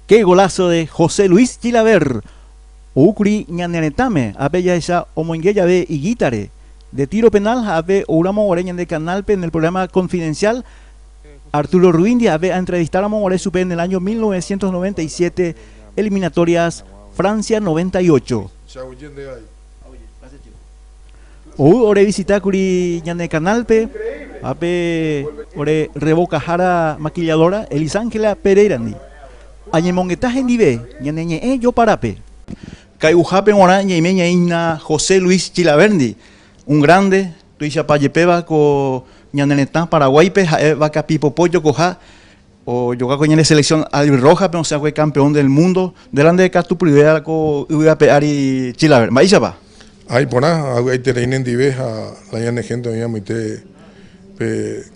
Qué golazo de José Luis Chilaver. Ukri ñanenetame, ape ya esa omongueya de Iguitare. De tiro penal, ape Uramo Oreña de Canalpe en el programa Confidencial. Arturo Ruindi ape a entrevistar a Momore Supe en el año 1997, eliminatorias Francia 98. Ore visita Curi ñane Canalpe, ape ore Rebocajara maquilladora, Elisángela Pereirandi. Añemonguetaje en Dive, ñane yo parape. Caiujape Moraña y Meña Ina José Luis Chilaverdi, un grande, tuisha payepeba co ñanenetá Paraguaype, vaca pipo pollo coja, o yoga coña de selección albirroja, pero se fue campeón del mundo, delante de Catu Privera co Ari Chilaver. Maísa pa. Ay, pona, hay terreno en Dive, la ñane gente mía muy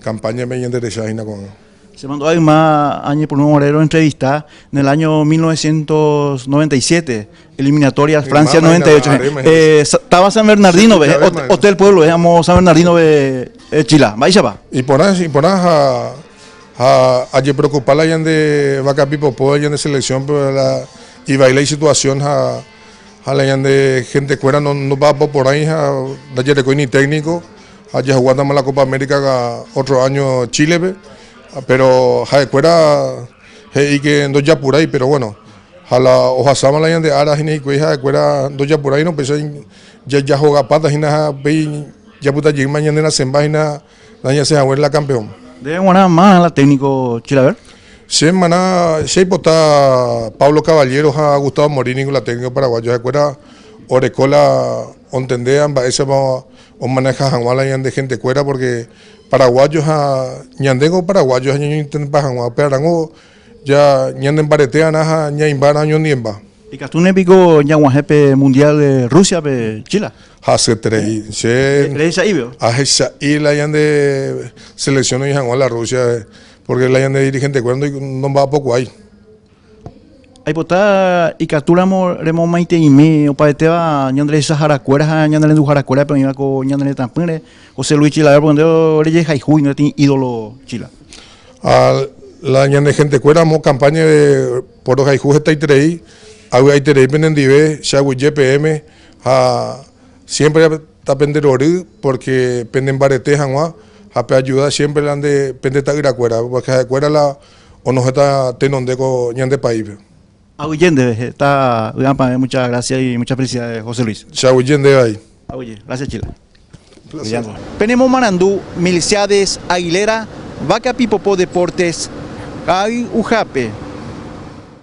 campaña me interesa con. Se mandó a más años por un morero entrevista en el año 1997, eliminatorias Francia 98. Estaba San Bernardino, Hotel Pueblo, digamos San Bernardino de Chile. Vaya va. Y ponas a preocupar la de vaca pipo pollo de selección y bailar situación a la de gente fuera no va por ahí a la ni técnico, allá jugando la Copa América otro año Chile. Pero jaecuera y que no ya por ahí, pero bueno, ojalá sama la de ara y que jaecuera no ya por ahí no pensé ya juega patas y nada ya puta llega mañana en la semana daña se la campeón. De buena más la técnico Chilaver. Semana se pota Pablo Caballero a Gustavo Morini con la técnico paraguayo jaecuera orecola entendean va ese o maneja la de gente cuera porque paraguayos a ñandengo paraguayos a ñanten pajango perango ya ñanden baretean a ñaimbara ñoniemba y castún épico ñaguajepe mundial de Rusia pe Chile hace tres esa y la ñande selección y la Rusia porque la ñande dirigente cuando no va poco ahí ahí pota y capturamos remo maite y me o paeteba ñandre Saharacuera ñandre Saharacuera pero iba con ñandre Tampere José Luis Chilaver porque oreye Jaijuy no tiene ídolo Chila la ñandre gente cuera mo campaña de por Jaijuy está itrei hay terei penendive shawi GPM siempre está penderori porque penden barete janwa a ayuda siempre la de pendeta iracuera porque cuera la o no está tenonde con ñande país. Auyende, está, muchas gracias y muchas felicidades, José Luis. Auyende ahí. Gracias, Chile. Penemos Marandú, Miliciades Aguilera, Vaca Pipopo Deportes, Ay Ujape.